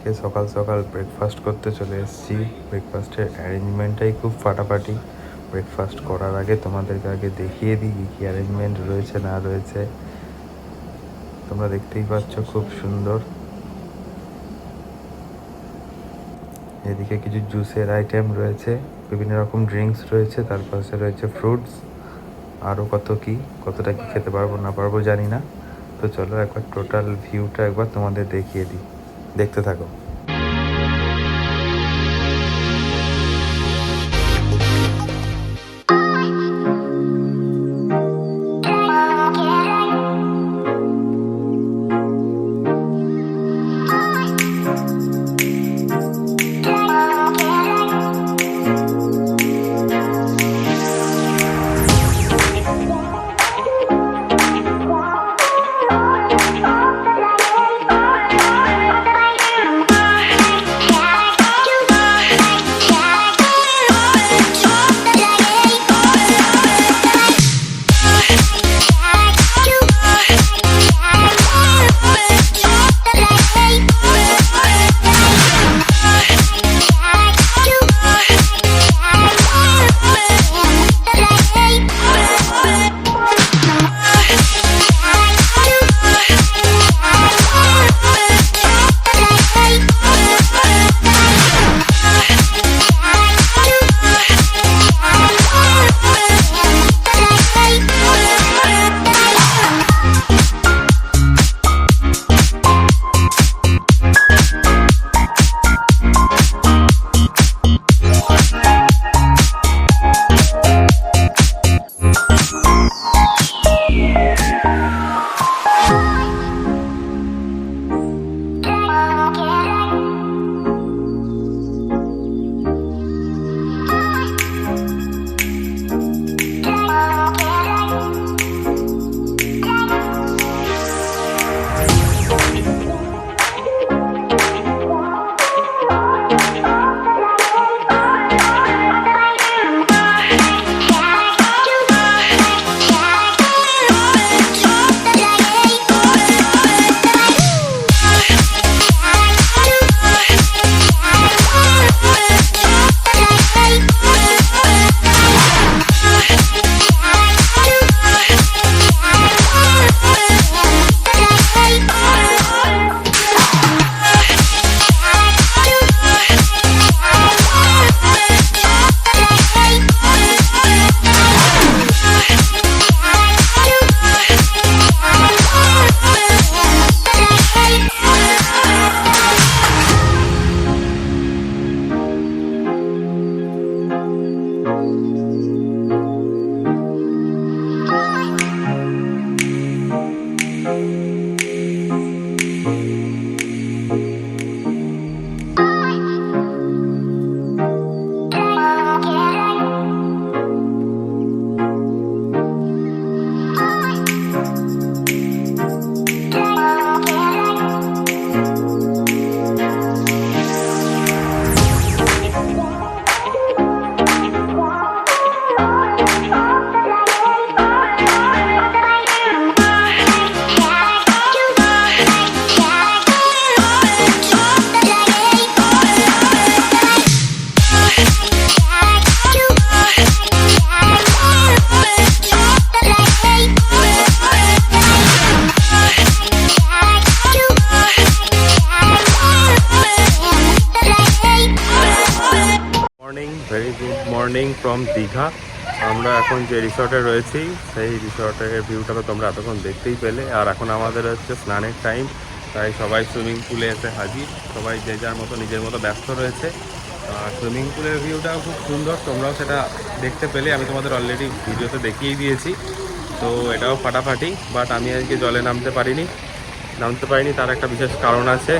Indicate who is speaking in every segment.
Speaker 1: আজকে সকাল সকাল ব্রেকফাস্ট করতে চলে এসেছি। ব্রেকফাস্টের অ্যারেঞ্জমেন্টটাই খুব ফাটাফাটি। ব্রেকফাস্ট করার আগে তোমাদেরকে আগে দেখিয়ে দিই কী কী অ্যারেঞ্জমেন্ট রয়েছে না রয়েছে। তোমরা দেখতেই পাচ্ছ খুব সুন্দর। এদিকে কিছু জুসের আইটেম রয়েছে, বিভিন্ন রকম ড্রিঙ্কস রয়েছে, তার পাশে রয়েছে ফ্রুটস, আরও কতটা কি খেতে পারবো না পারবো জানি না। তো চলো একবার টোটাল ভিউটা একবার তোমাদের দেখিয়ে দিই, দেখতে থাকো। Very good morning from Digha. আমরা এখন যে রিসর্টে রয়েছি সেই রিসর্টের ভিউটা তো তোমরা এতক্ষণ দেখতেই পেলে। আর এখন আমাদের হচ্ছে স্নানের টাইম, তাই সবাই সুইমিং পুলে এসে হাজির। সবাই যে যার মতো নিজের মতো ব্যস্ত রয়েছে। আর সুইমিং পুলের ভিউটাও খুব সুন্দর, তোমরাও সেটা দেখতে পেলে। আমি তোমাদের অলরেডি ভিডিওতে দেখিয়েই দিয়েছি। তো এটাও ফাটাফাটি, বাট আমি আজকে জলে নামতে পারিনি। তার একটা বিশেষ কারণ আছে,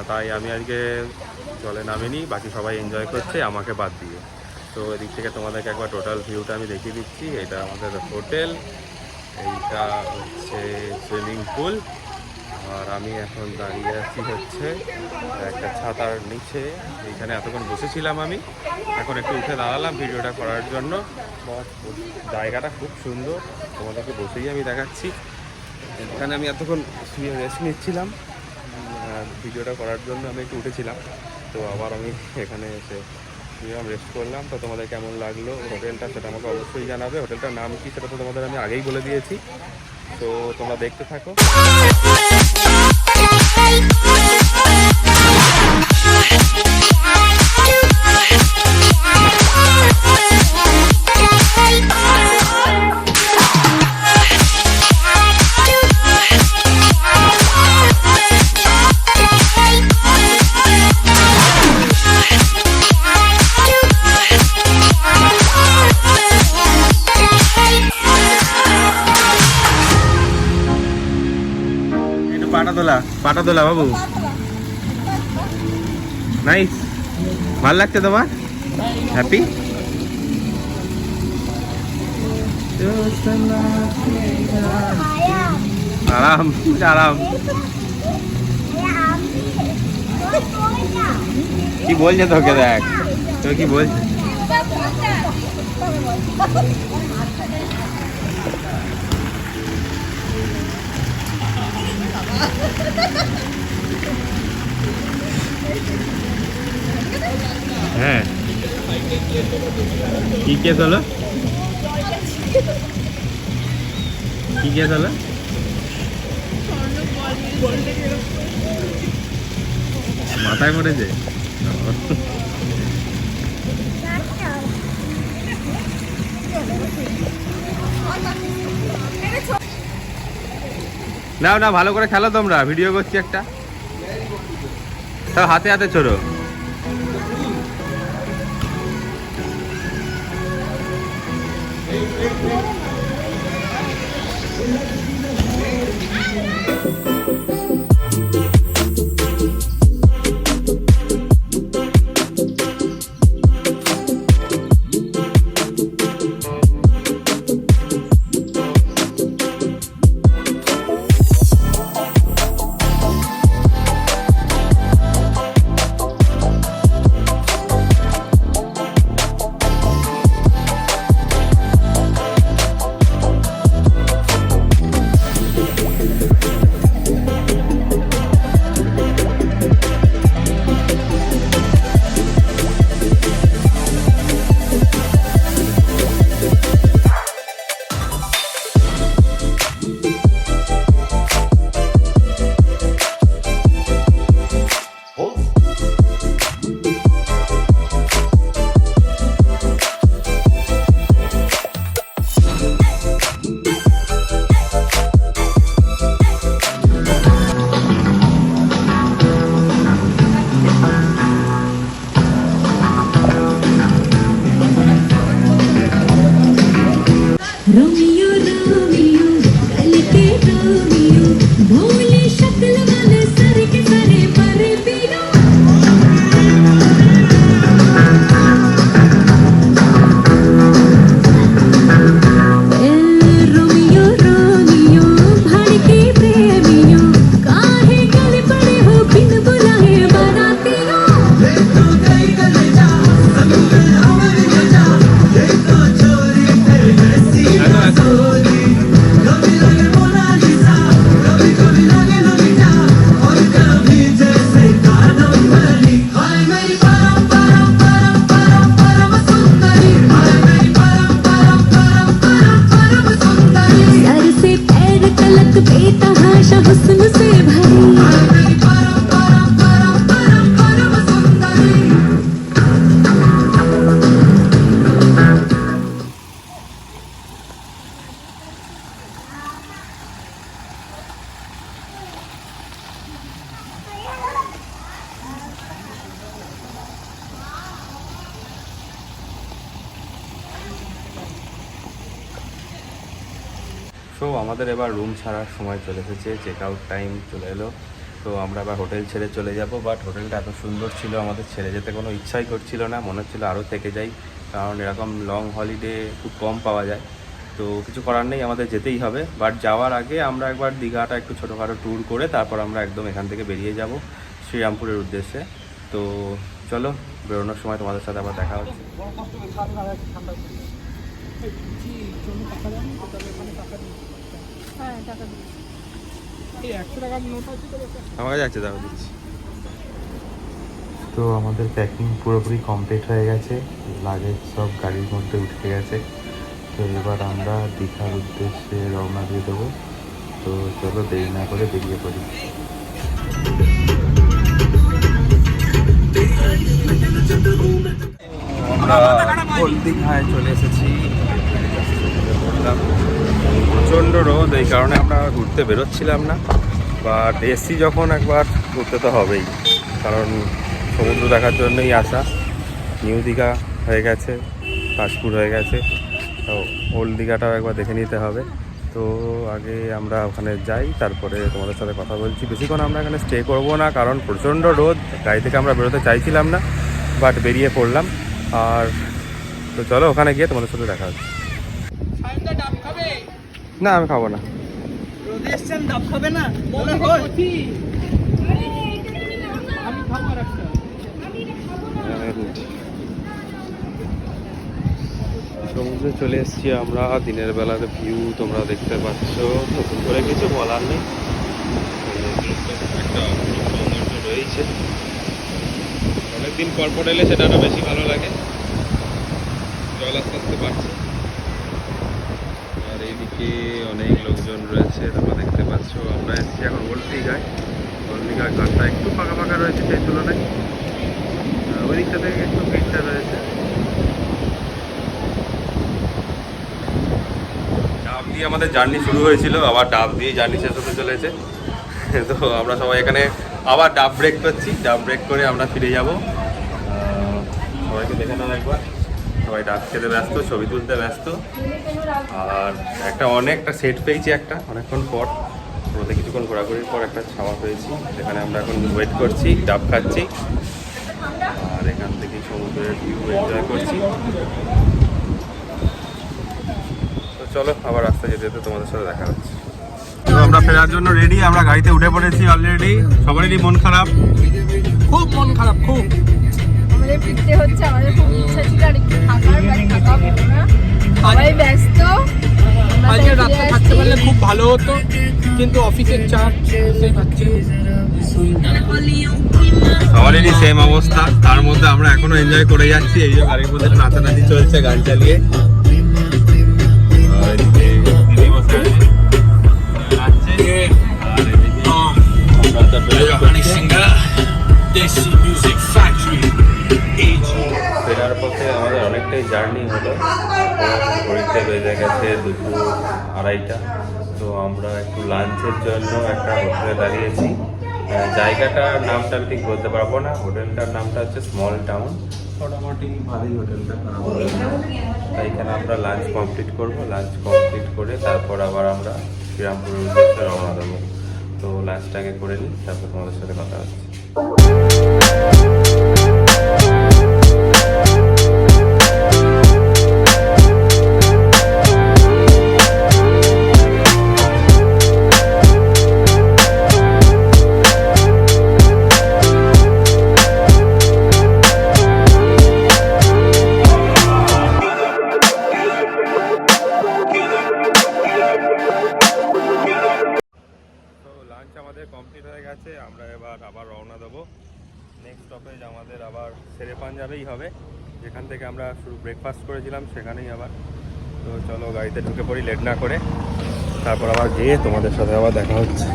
Speaker 1: তাই আমি আজকে জলে নামিনি। বাকি সবাই এনজয় করছে আমাকে বাদ দিয়ে। তো এদিক থেকে তোমাদেরকে একবার টোটাল ভিউটা আমি দেখিয়ে দিচ্ছি। এটা আমাদের হোটেল, এইটা হচ্ছে সুইমিং পুল, আর আমি এখন দাঁড়িয়ে আছি হচ্ছে একটা ছাতার নিচে। এইখানে এতক্ষণ বসেছিলাম আমি, এখন একটু উঠে দাঁড়ালাম ভিডিওটা করার জন্য। জায়গাটা খুব সুন্দর, তোমাদেরকে বসেই আমি দেখাচ্ছি। এখানে আমি এতক্ষণ শুয়ে রেস্ট নিচ্ছিলাম, ভিডিওটা করার জন্য আমি একটু উঠেছিলাম, তো আবার আমি এখানে এসে রেস্ট করলাম। তো তোমাদের কেমন লাগলো হোটেলটা সেটা আমাকে অবশ্যই জানাবে। হোটেলটার নাম কি সেটা তো তোমাদের আমি আগেই বলে দিয়েছি, তো তোমরা দেখতে থাকো। পাটা তোলা বাবু, নাইস, ভাল লাগছে তোমার? হ্যাপি? আরাম আরাম। কি বলছে তোকে, দেখ তো কি বলছে। হ্যাঁ, কি কেস হলো, কি কেস হলো? মাথায় পড়েছে? নাও না, ভালো করে খেলো তোমরা, ভিডিও করছি একটা, হাতে হাতে ছোড়ো।
Speaker 2: रोमियो रोमियो कल के रोमियो भोले शक्ल वाले सर के सरे पर पियो रोमियो रोमियो भड़के प्रेमियो काहे गले पड़े हो बिन बुलाए बारातियों बेतहाशा हुस्न से भरी
Speaker 1: সো আমাদের এবার রুম ছাড়ার সময় চলে এসেছে, চেক আউট টাইম চলে এলো। তো আমরা এবার হোটেল ছেড়ে চলে যাব, বাট হোটেলটা এত সুন্দর ছিল আমাদের ছেড়ে যেতে কোনো ইচ্ছাই করছিল না, মনে হচ্ছিলো আরও থেকে যাই, কারণ এরকম লং হলিডে খুব কম পাওয়া যায়। তো কিছু করার নেই, আমাদের যেতেই হবে। বাট যাওয়ার আগে আমরা একবার দীঘাটা একটু ছোটোখাটো ট্যুর করে তারপর আমরা একদম এখান থেকে বেরিয়ে যাব শ্রীরামপুরের উদ্দেশ্যে। তো চলো, বেরোনোর সময় তোমাদের সাথে আবার দেখা হচ্ছে। আমার কাছে আছে, দাও দিচ্ছি। তো আমাদের প্যাকিং পুরোপুরি কমপ্লিট হয়ে গেছে, লাগেজ সব গাড়ির মধ্যে উঠে গেছে। তো এবার আমরা দীঘার উদ্দেশ্যে রওনা দিয়ে দেবো। তো চলো দেরি না করে বেরিয়ে পড়ি। আমরা দীঘায় চলে এসেছি। প্রচণ্ড রোদ, এই কারণে আমরা ঘুরতে বেরোচ্ছিলাম না, বাট এসছি যখন একবার ঘুরতে তো হবেই, কারণ সমুদ্র দেখার জন্যই আসা। নিউ দীঘা হয়ে গেছে, কাশপুর হয়ে গেছে, তো ওল্ড দীঘাটাও একবার দেখে নিতে হবে। তো আগে আমরা ওখানে যাই, তারপরে তোমাদের সাথে কথা বলছি। বেশিক্ষণ আমরা এখানে স্টে করবো না, কারণ প্রচণ্ড রোদ, গাড়ি থেকে আমরা বেরোতে চাইছিলাম না, বাট বেরিয়ে পড়লাম। আর তো চলো ওখানে গিয়ে তোমাদের সাথে দেখা হচ্ছে। না আমি খাবো না। সমুদ্রে চলে এসেছি আমরা। দিনের বেলার ভিউ তোমরা দেখতে পাচ্ছ, নতুন করে কিছু বলার নেই, একটা সৌন্দর্য রয়েছে। অনেকদিন পর এলে সেটা আরো বেশি ভালো লাগে। জল আস্তে আস্তে বাড়ছে, আর এইদিকে অনেক লোকজন রয়েছে, তোমরা দেখতে পাচ্ছ। আমরা এসেছি এখন ওল্ড দীঘায়। ওল্ড দীঘার ঘাটটা একটু ফাঁকা ফাঁকা রয়েছে সেই তুলনায়, ওই দিকটা থেকে একটু ভিড়টা রয়েছে। ডাব দিয়ে আমাদের জার্নি শুরু হয়েছিল, আবার ডাব দিয়ে জার্নি শেষ হতে চলেছে। তো আমরা সবাই এখানে আবার ডাব ব্রেক করছি। ডাব ব্রেক করে আমরা ফিরে যাব। সবাইকে দেখে নাও একবার, সবাই ডাব খেতে ব্যস্ত, ছবি তুলতে ব্যস্ত। আর অনেকটা সেট পেয়েছি, অনেকক্ষণ পর, ওদের কিছুক্ষণ ঘোরাঘুরির পর একটা ছাওয়া পেয়েছি, যেখানে আমরা এখন ওয়েট করছি, ডাব খাচ্ছি, আর এখান থেকে সমুদ্রের ভিউ এনজয় করছি। তো চলো আবার রাস্তায় যেতে যেতে তোমাদের সাথে দেখা হচ্ছে। তো আমরা ফেরার জন্য রেডি, আমরা গাড়িতে উঠে পড়েছি অলরেডি। সবারই মন খারাপ, খুব মন খারাপ, খুব।
Speaker 3: আমাদের ফিরতে হচ্ছে, আমাদের খুব ইচ্ছা ছিল আর একটু থাকার, বাট থাকা হলো না, সবাই ব্যস্ত।
Speaker 4: আজকে রাত্রে থাকতে পারলে খুব ভালো হতো, কিন্তু অফিসের চাপ বুঝতেই পারছি।
Speaker 1: সবারই সেম অবস্থা, তার মধ্যে আমরা এখনো এনজয় করে যাচ্ছি। এই যে গাড়ির মধ্যে নাচানাচি চলছে গান চালিয়ে। আর এদিকে দিদি বসে আছে, নাচছে। আর এদিকে ফেরার পথে আমাদের অনেকটাই জার্নি হলো, ঘড়িতে বেজে গেছে 2:30। তো আমরা একটু লাঞ্চের জন্য একটা হোটেলে দাঁড়িয়েছি। জায়গাটার নামটা আমি ঠিক বলতে পারবো না, হোটেলটার নামটা হচ্ছে স্মল টাউন। মোটামুটি ভালোই হোটেলটা, খারাপ হবে না। তাই এখানে আমরা লাঞ্চ কমপ্লিট করবো। লাঞ্চ কমপ্লিট করে তারপর আবার আমরা শ্রীরামপুরের উদ্দেশ্যে রওনা দেবো। তো লাঞ্চটাকে করে নিই, তারপর তোমাদের সাথে কথা হচ্ছে। কমপ্লিট হয়ে গেছে, আমরা এবার আবার রওনা দেবো। নেক্সট স্টপেজ আমাদের আবার শেরে পাঞ্জাবেই হবে, যেখান থেকে আমরা শুরু ব্রেকফাস্ট করেছিলাম সেখানেই আবার। তো চলো গাড়িতে ঢুকে পড়ি লেট না করে, তারপর আবার গিয়ে তোমাদের সাথে আবার দেখা হচ্ছে।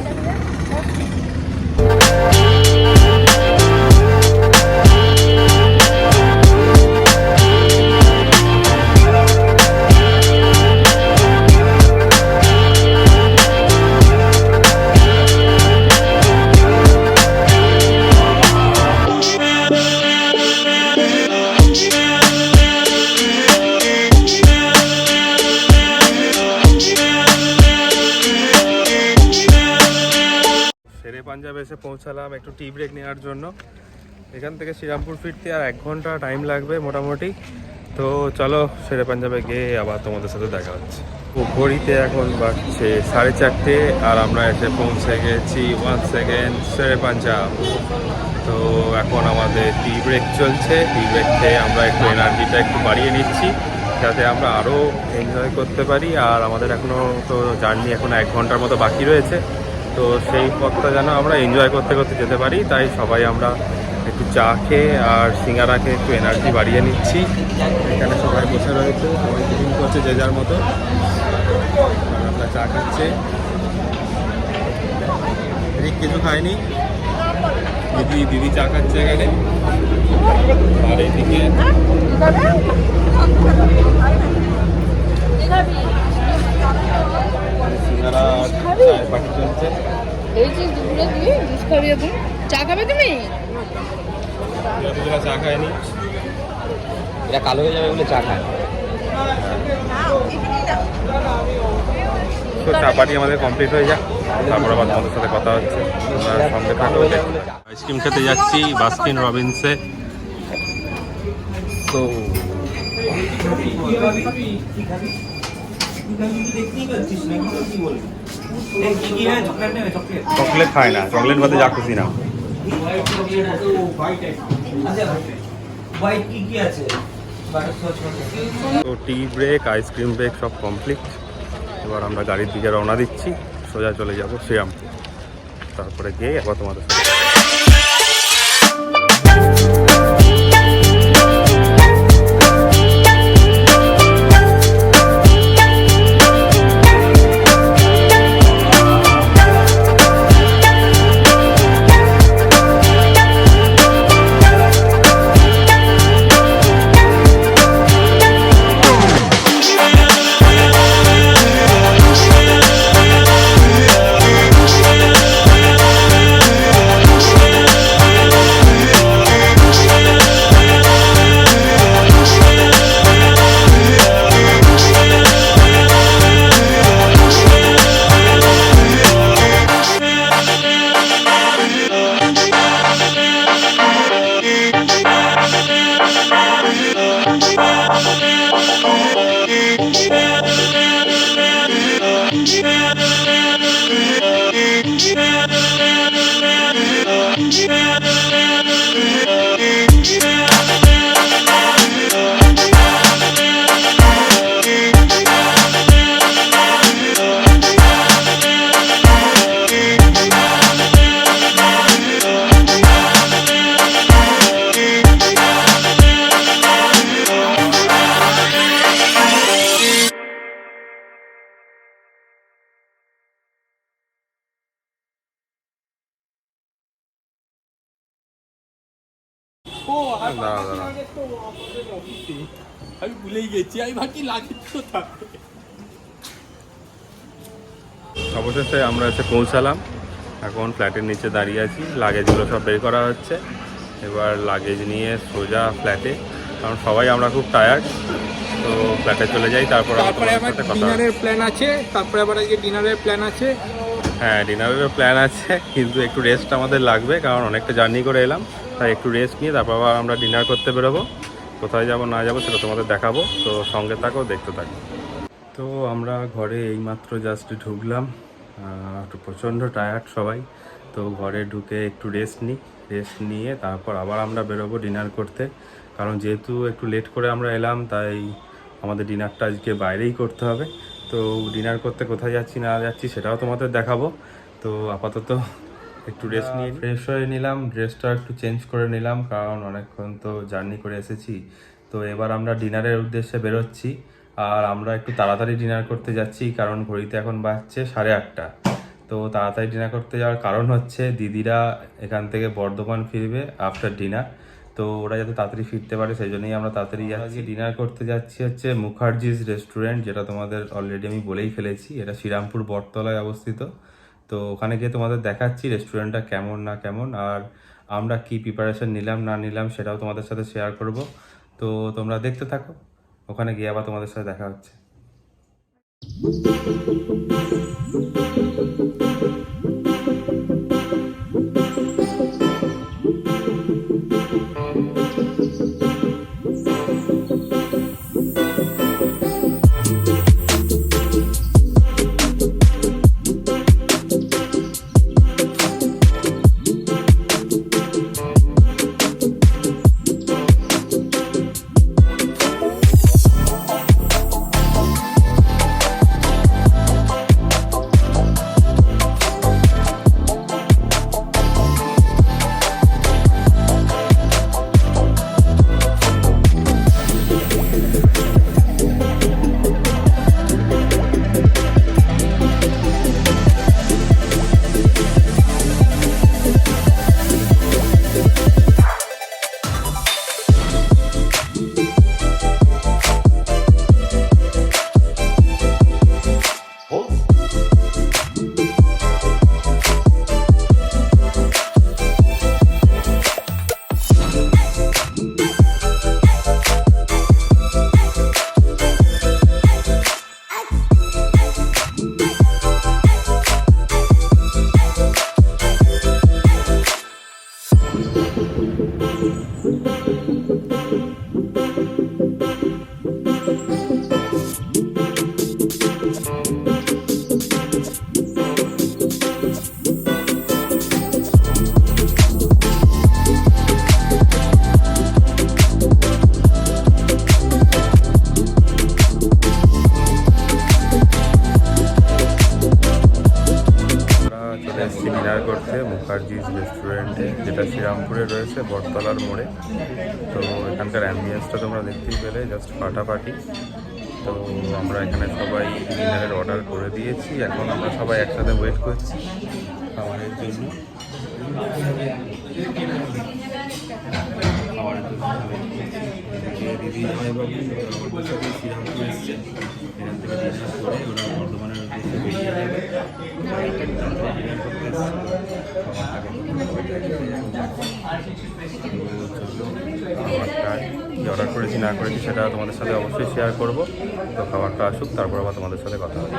Speaker 1: পাঞ্জাব এসে পৌঁছালাম একটু টি ব্রেক নেওয়ার জন্য। এখান থেকে শ্রীরামপুর ফিরতে আর 1 ঘন্টা টাইম লাগবে মোটামুটি। তো চলো শেরে পাঞ্জাবে গিয়ে আবার তোমাদের সাথে দেখা হচ্ছে। ঘড়িতে এখন বাজছে 4:30, আর আমরা এসে পৌঁছে গেছি 1 সেকেন্ড শেরে পাঞ্জাব। তো এখন আমাদের টি ব্রেক চলছে। টি ব্রেক খেয়ে আমরা একটু এনার্জিটা একটু বাড়িয়ে নিচ্ছি, যাতে আমরা আরও এনজয় করতে পারি। আর আমাদের এখনও তো জার্নি এখনও 1 ঘন্টার মতো বাকি রয়েছে। তো সেই পথটা যেন আমরা এনজয় করতে করতে যেতে পারি, তাই সবাই আমরা একটু চা খেয়ে আর সিঙ্গারা খেয়ে একটু এনার্জি বাড়িয়ে নিচ্ছি। এখানে সবাই বসে রয়েছে, সবাই টিফিন করছে যে যার মতো। আর আমরা চা খাচ্ছে। এদিক কিছু খায়নি, দিদি চা খাচ্ছে এখানে। আর এদিকে সিঙ্গারা চায়ের পাখি চলছে।
Speaker 3: এই যে দুপুরে তুই জুস খাবি এখন? চা খাবে তুমি?
Speaker 1: চা খায়নি,
Speaker 5: এটা কালো হয়ে যাবে বলে চা খায়।
Speaker 1: তো চা পাটি আমাদের কমপ্লিট হয়ে যাক, তারপর আবার তোমাদের সাথে কথা হচ্ছে। আমরা সঙ্গে থাকবো। আইসক্রিম খেতে যাচ্ছি বাস্কিন রবিন্সে। তো চকলেট খায় না, চকলেট বাদে যা খুশি না। তো টি ব্রেক, আইসক্রিম ব্রেক সব কমপ্লিট। এবার আমরা গাড়ির দিকে রওনা দিচ্ছি, সোজা চলে যাব শ্রীরামপুর। তারপরে গিয়ে একবার তোমাদের সাথে
Speaker 4: আমি ভুলেই গেছি, আমি ভাবছি লাগেজ তো থাকবে।
Speaker 1: অবশেষে আমরা এসে পৌঁছালাম। এখন ফ্ল্যাটের নিচে দাঁড়িয়ে আছি, লাগেজগুলো সব বের করা হচ্ছে। এবার লাগেজ নিয়ে সোজা ফ্ল্যাটে, কারণ সবাই আমরা খুব টায়ার্ড। তো ফ্ল্যাটে চলে যাই, তারপরে
Speaker 4: আমার ডিনারের প্ল্যান আছে। তারপরে আবার আজকে ডিনারের প্ল্যান আছে।
Speaker 1: হ্যাঁ, ডিনারেরও প্ল্যান আছে, কিন্তু একটু রেস্ট আমাদের লাগবে, কারণ অনেকটা জার্নি করে এলাম। তাই একটু রেস্ট নিয়ে তারপর আবার আমরা ডিনার করতে বেরোবো। কোথায় যাবো না যাবো সেটা তোমাদের দেখাবো, তো সঙ্গে থাকো, দেখতে থাকো। তো আমরা ঘরে এইমাত্র জাস্ট ঢুকলাম, একটু প্রচণ্ড টায়ার্ড সবাই। তো ঘরে ঢুকে একটু রেস্ট নিয়ে তারপর আবার আমরা বেরোবো ডিনার করতে, কারণ যেহেতু একটু লেট করে আমরা এলাম, তাই আমাদের ডিনারটা আজকে বাইরেই করতে হবে। তো ডিনার করতে কোথায় যাচ্ছি না যাচ্ছি সেটাও তোমাদের দেখাবো। তো আপাতত একটু রেস্ট নিয়ে ফ্রেশ হয়ে নিলাম, ড্রেসটা একটু চেঞ্জ করে নিলাম, কারণ অনেকক্ষণ তো জার্নি করে এসেছি। তো এবার আমরা ডিনারের উদ্দেশ্যে বেরোচ্ছি। আর আমরা একটু তাড়াতাড়ি ডিনার করতে যাচ্ছি, কারণ ঘড়িতে এখন বাজছে 8:30। তো তাড়াতাড়ি ডিনার করতে যাওয়ার কারণ হচ্ছে দিদিরা এখান থেকে বর্ধমান ফিরবে আফটার ডিনার। তো ওরা যাতে তাড়াতাড়ি ফিরতে পারে সেই জন্যই আমরা তাড়াতাড়ি যাচ্ছি। ডিনার করতে যাচ্ছি হচ্ছে মুখার্জিস রেস্টুরেন্ট, যেটা তোমাদের অলরেডি আমি বলেই ফেলেছি। এটা শ্রীরামপুর বটতলায় অবস্থিত। তো ওখানে গিয়ে তোমাদের দেখাচ্ছি রেস্টুরেন্টটা কেমন না কেমন, আর আমরা কি প্রিপারেশন নিলাম না নিলাম সেটাও তোমাদের সাথে শেয়ার করব। তো তোমরা দেখতে থাকো, ওখানে গিয়ে আবার তোমাদের সাথে দেখা হচ্ছে। যেটা শ্রীরামপুরে রয়েছে বটতলার মোড়ে। তো এখানকার অ্যাম্বিয়েন্সটা তোমরা দেখতেই পেলে, জাস্ট ফাটাফাটি। তো আমরা এখানে সবাই ডিনারের অর্ডার করে দিয়েছি, এখন আমরা সবাই একসাথে ওয়েট করছি খাবারের জন্য। খাবারের জন্য দিদি জামাইবাবু আমাদের সাথে শ্রীরামপুর এসছে, এখান থেকে ডিনার করে ওরা বর্ধমানের উদ্দেশ্যে বেরিয়ে যাবে। ডিনার করতে এসছে খাবারটা কী অর্ডার করেছি না করেছি সেটা তোমাদের সাথে অবশ্যই শেয়ার করব। তো খাবারটা আসুক, তারপর আবার তোমাদের সাথে কথা হবে।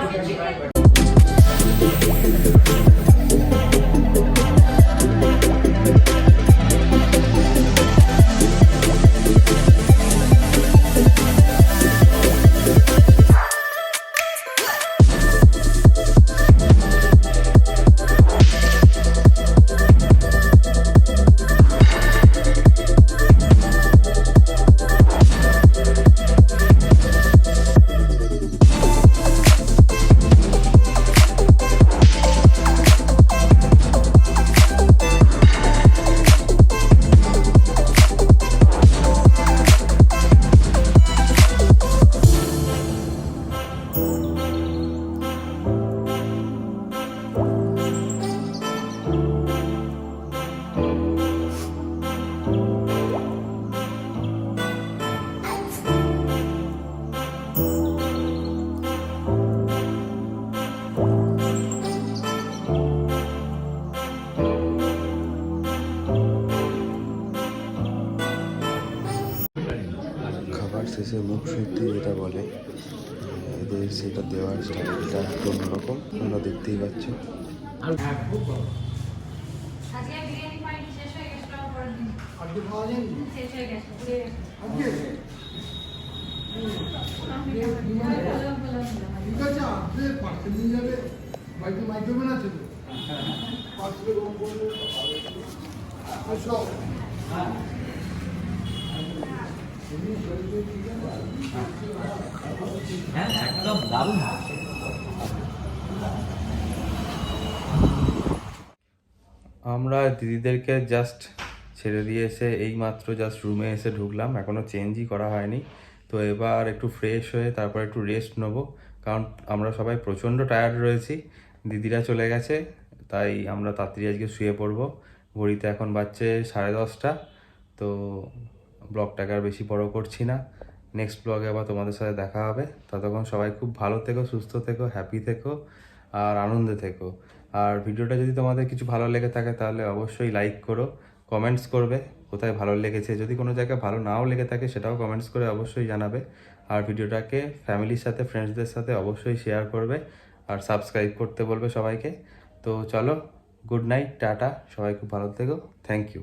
Speaker 6: খাবার শেষে মুখ শুদ্ধি যেটা বলে, এদের সেটা দেওয়ার স্টাইলটা একটু অন্যরকম, তোমরা দেখতেই পাচ্ছ।
Speaker 7: ঠিক আছে, আসলে পার্সেল নিয়ে যাবে, বাড়িতে মাইক্রোওভেন আছে তো, পার্সেলে গরম করলে সব
Speaker 5: একদম দারুণ।
Speaker 1: আমরা দিদিদেরকে জাস্ট ছেড়ে দিয়ে এসে এইমাত্র জাস্ট রুমে এসে ঢুকলাম, এখনও চেঞ্জই করা হয়নি। তো এবার একটু ফ্রেশ হয়ে তারপর একটু রেস্ট নেবো, কারণ আমরা সবাই প্রচণ্ড টায়ার্ড রয়েছি। দিদিরা চলে গেছে, তাই আমরা তাড়াতাড়ি আজকে শুয়ে পড়বো। ঘড়িতে এখন বাজছে 10:30। তো ব্লগটাকে আর বেশি বড় করছি না, নেক্সট ব্লগে আবার তোমাদের সাথে দেখা হবে। ততক্ষণ সবাই খুব ভালো থেকো, সুস্থ থেকো, হ্যাপি থেকো আর আনন্দে থেকো। আর ভিডিওটা যদি তোমাদের কিছু ভালো লেগে থাকে তাহলে অবশ্যই লাইক করো, কমেন্টস করবে কোথায় ভালো লেগেছে। যদি কোনো জায়গায় ভালো নাও লেগে থাকে সেটাও কমেন্টস করে অবশ্যই জানাবে। আর ভিডিওটাকে ফ্যামিলির সাথে, ফ্রেন্ডসদের সাথে অবশ্যই শেয়ার করবে আর সাবস্ক্রাইব করতে বলবে সবাইকে। তো চলো, গুড নাইট, টাটা, সবাই খুব ভালো থেকো, থ্যাংক ইউ।